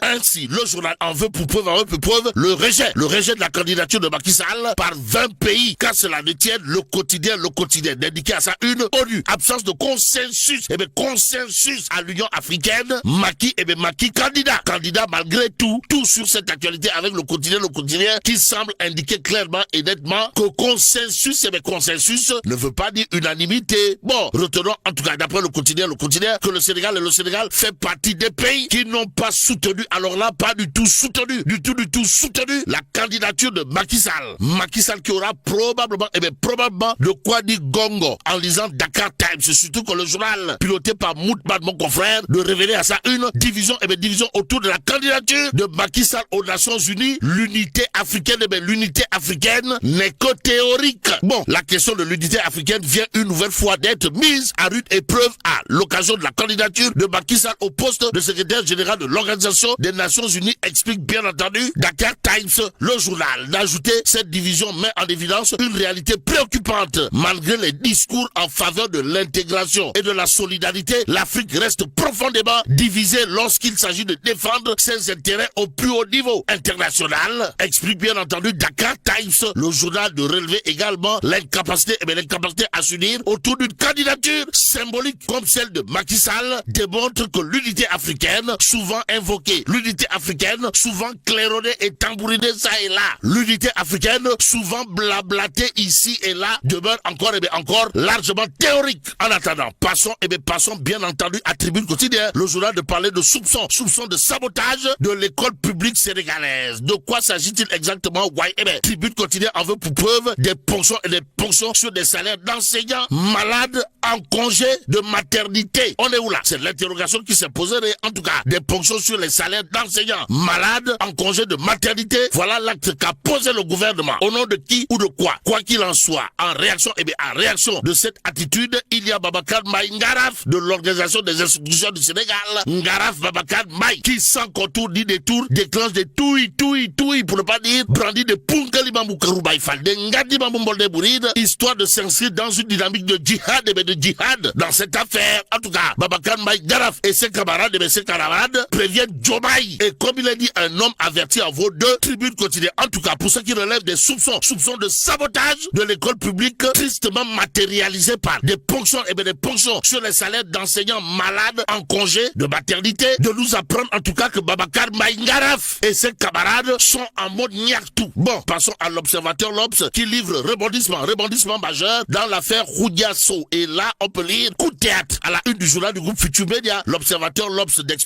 Ainsi, le journal en veut pour preuve le rejet de la candidature de Macky Sall par 20 pays. Car cela ne tienne, le quotidien d'indiquer à sa une ONU. Absence de consensus. Consensus à l'Union africaine. Macky candidat malgré tout sur cette actualité avec le quotidien qui semble indiquer clairement et nettement que consensus ne veut pas dire unanimité. Bon, retenons en tout cas d'après le quotidien que le Sénégal fait partie des pays qui n'ont pas soutenu, alors là pas du tout soutenu la candidature de Macky Sall. Macky Sall qui aura probablement de quoi dire gongo en lisant Dakar Times, surtout que le journal piloté par Moutbad, mon confrère, de révéler à sa une division autour de la candidature de Macky Sall aux Nations Unies. L'unité africaine n'est que théorique. Bon, la question de l'unité africaine vient une nouvelle fois d'être mise à rude épreuve à l'occasion de la candidature de Macky Sall au poste de secrétaire général de l'Organisation des Nations Unies, explique bien entendu Dakar Times. Le journal d'ajouter cette division met en évidence une réalité préoccupante. Malgré les discours en faveur de l'intégration et de la solidarité, l'Afrique reste profondément divisée lorsqu'il s'agit de défendre ses intérêts au plus haut niveau international, explique bien entendu Dakar Times. Le journal de relever également l'incapacité à s'unir autour d'une candidature symbolique comme celle de Macky Sall démontre que l'unité africaine, souvent invoquée, l'unité africaine, souvent claironnée et tambourinée ça et là, l'unité africaine, souvent blablatée ici et là, demeure encore largement théorique. En attendant, passons bien entendu à Tribune Quotidien, le journal de parler de soupçons de sabotage de l'école publique sénégalaise. De quoi s'agit-il exactement? Tribune Quotidien en veut pour preuve des ponctions sur des salaires d'enseignants malades en congé de maternité. On est où là? C'est l'interrogation qui s'est posée. En tout cas, des ponctions sur les salaires d'enseignants malades en congé de maternité. Voilà l'acte qu'a posé le gouvernement. Au nom de qui ou de quoi? Quoi qu'il en soit, en réaction de cette attitude, il y a Babacar Maï Ngaraf de l'Organisation des institutions du Sénégal. Ngaraf Babacar Maï, qui sans contour ni détour déclenche des touilles, pour ne pas dire brandit de Punkalibambou Karoubaïfal, de Ngadibambou Mbolde Bouride, histoire de s'inscrire dans une dynamique de djihad dans cette affaire. En tout cas, Babacar Maï Ngaraf et ses camarades préviennent Diomaye. Et comme il a dit, un homme averti en vaut deux. Tribune Quotidien. En tout cas, pour ce qui relève des soupçons de sabotage de l'école publique, tristement matérialisés par des ponctions sur les salaires d'enseignants malades en congé de maternité, de nous apprendre en tout cas que Babacar Maï Ngaraf et ses camarades sont en mode niaktou. Bon, passons à l'Observateur l'Obs qui livre rebondissement majeur dans l'affaire Roudiasso. Et là, on peut lire coup de théâtre à la une du journal du groupe Futur Média. L'Observateur l'Obs